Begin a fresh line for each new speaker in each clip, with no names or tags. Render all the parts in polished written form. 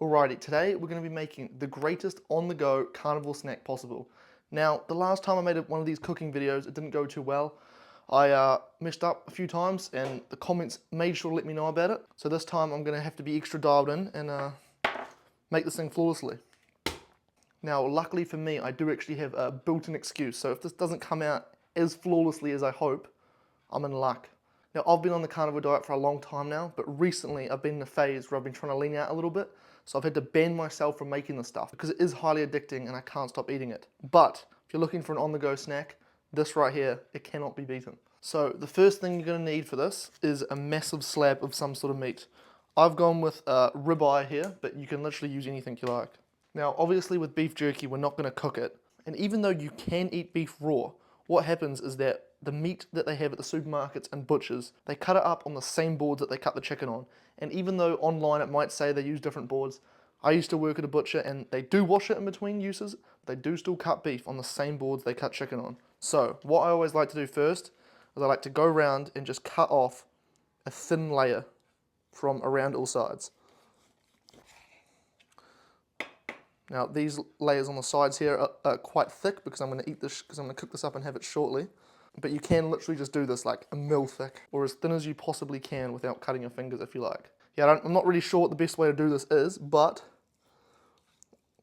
Alrighty, today we're going to be making the greatest on-the-go carnivore snack possible. Now, the last time I made one of these cooking videos, it didn't go too well. I messed up a few times and the comments made sure to let me know about it. So this time I'm going to have to be extra dialed in and make this thing flawlessly. Now, luckily for me, I do actually have a built-in excuse. So if this doesn't come out as flawlessly as I hope, I'm in luck. Now, I've been on the carnivore diet for a long time now, but recently I've been in a phase where I've been trying to lean out a little bit. So I've had to ban myself from making this stuff because it is highly addicting and I can't stop eating it. But if you're looking for an on-the-go snack, this right here, it cannot be beaten. So the first thing you're going to need for this is a massive slab of some sort of meat. I've gone with ribeye here, but you can literally use anything you like. Now, obviously with beef jerky, we're not going to cook it. And even though you can eat beef raw, what happens is that the meat that they have at the supermarkets and butchers, they cut it up on the same boards that they cut the chicken on. And even though online it might say they use different boards, I used to work at a butcher and they do wash it in between uses, they do still cut beef on the same boards they cut chicken on. So what I always like to do first is I like to go around and just cut off a thin layer from around all sides. Now these layers on the sides here are quite thick because I'm going to eat this, because I'm going to cook this up and have it shortly. But you can literally just do this like a mil thick, or as thin as you possibly can without cutting your fingers if you like. Yeah, I'm not really sure what the best way to do this is, but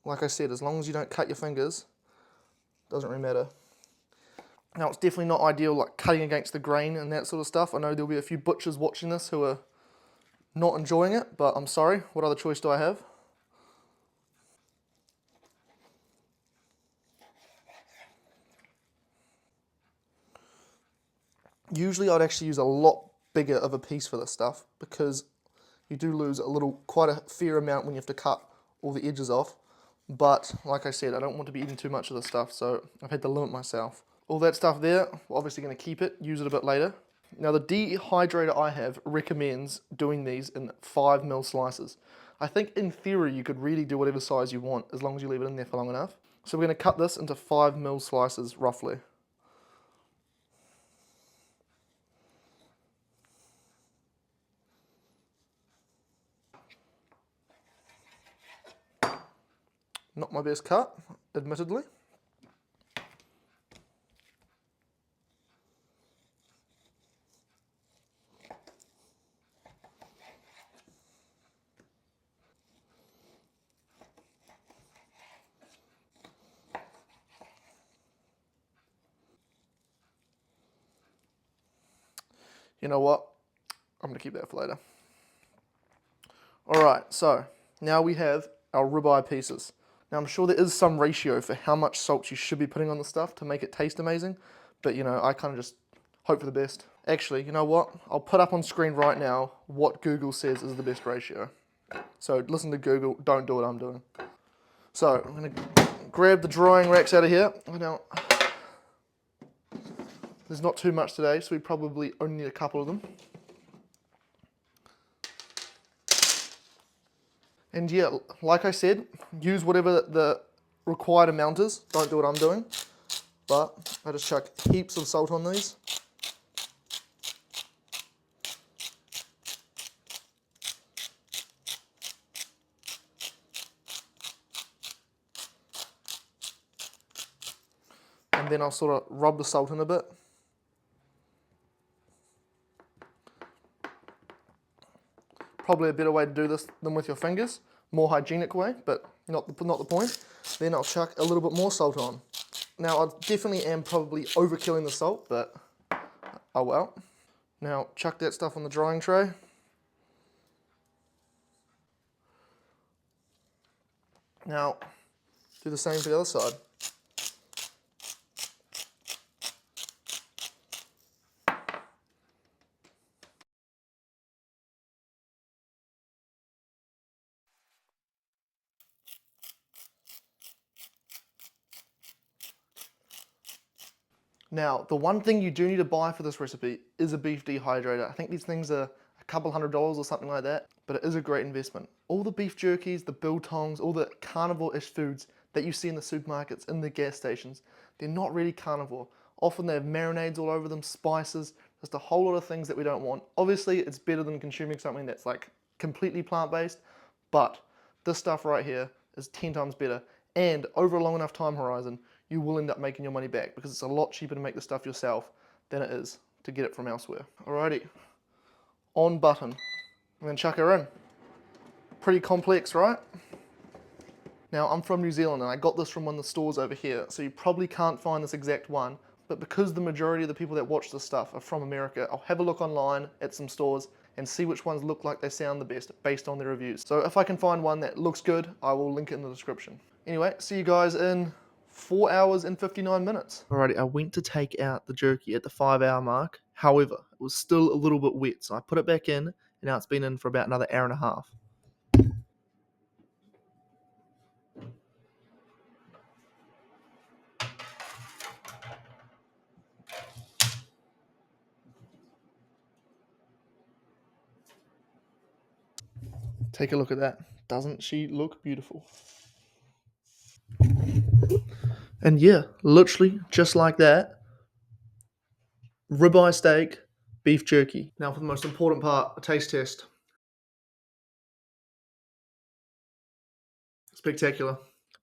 like I said, as long as you don't cut your fingers, it doesn't really matter. Now it's definitely not ideal like cutting against the grain and that sort of stuff. I know there'll be a few butchers watching this who are not enjoying it, but I'm sorry, what other choice do I have? Usually I'd actually use a lot bigger of a piece for this stuff because you do lose quite a fair amount when you have to cut all the edges off. But like I said, I don't want to be eating too much of this stuff, so I've had to limit myself. All that stuff there, we're obviously going to keep it, use it a bit later. Now the dehydrator I have recommends doing these in 5mm slices. I think in theory you could really do whatever size you want as long as you leave it in there for long enough. So we're going to cut this into 5mm slices roughly. Not my best cut, admittedly. You know what? I'm going to keep that for later. Alright, so now we have our ribeye pieces. Now I'm sure there is some ratio for how much salt you should be putting on the stuff to make it taste amazing, but you know, I kind of just hope for the best. Actually, you know what? I'll put up on screen right now what Google says is the best ratio. So listen to Google, don't do what I'm doing. So I'm going to grab the drying racks out of here. Now, there's not too much today, so we probably only need a couple of them. And yeah, like I said, use whatever the required amount is. Don't do what I'm doing. But I just chuck heaps of salt on these. And then I'll sort of rub the salt in a bit. Probably a better way to do this than with your fingers. More hygienic way, but not the point. Then I'll chuck a little bit more salt on. Now I definitely am probably overkilling the salt, but oh well. Now chuck that stuff on the drying tray. Now do the same for the other side. Now, the one thing you do need to buy for this recipe is a beef dehydrator. I think these things are a couple $100 or something like that, but it is a great investment. All the beef jerkies, the biltongs, all the carnivore-ish foods that you see in the supermarkets, in the gas stations, they're not really carnivore. Often they have marinades all over them, spices, just a whole lot of things that we don't want. Obviously, it's better than consuming something that's like completely plant-based, but This stuff right here is 10 times better. And over a long enough time horizon, you will end up making your money back because it's a lot cheaper to make the stuff yourself than it is to get it from elsewhere. Alrighty, on button. And then chuck her in. Pretty complex, right? Now, I'm from New Zealand and I got this from one of the stores over here, so you probably can't find this exact one, but because the majority of the people that watch this stuff are from America, I'll have a look online at some stores and see which ones look like they sound the best based on their reviews. So if I can find one that looks good, I will link it in the description. Anyway, see you guys in 4 hours and 59 minutes. Alrighty, I went to take out the jerky at the 5-hour mark. However, it was still a little bit wet, so I put it back in, and now it's been in for about another hour and a half. Take a look at that. Doesn't she look beautiful? And yeah, literally just like that, ribeye steak, beef jerky. Now for the most important part, a taste test. Spectacular.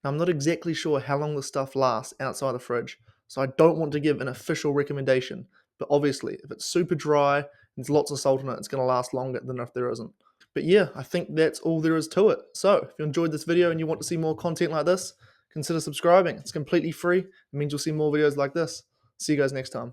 Now, I'm not exactly sure how long this stuff lasts outside the fridge, so I don't want to give an official recommendation, but obviously if it's super dry and there's lots of salt in it, it's going to last longer than if there isn't. But yeah, I think that's all there is to it. So if you enjoyed this video and you want to see more content like this, consider subscribing. It's completely free. It means you'll see more videos like this. See you guys next time.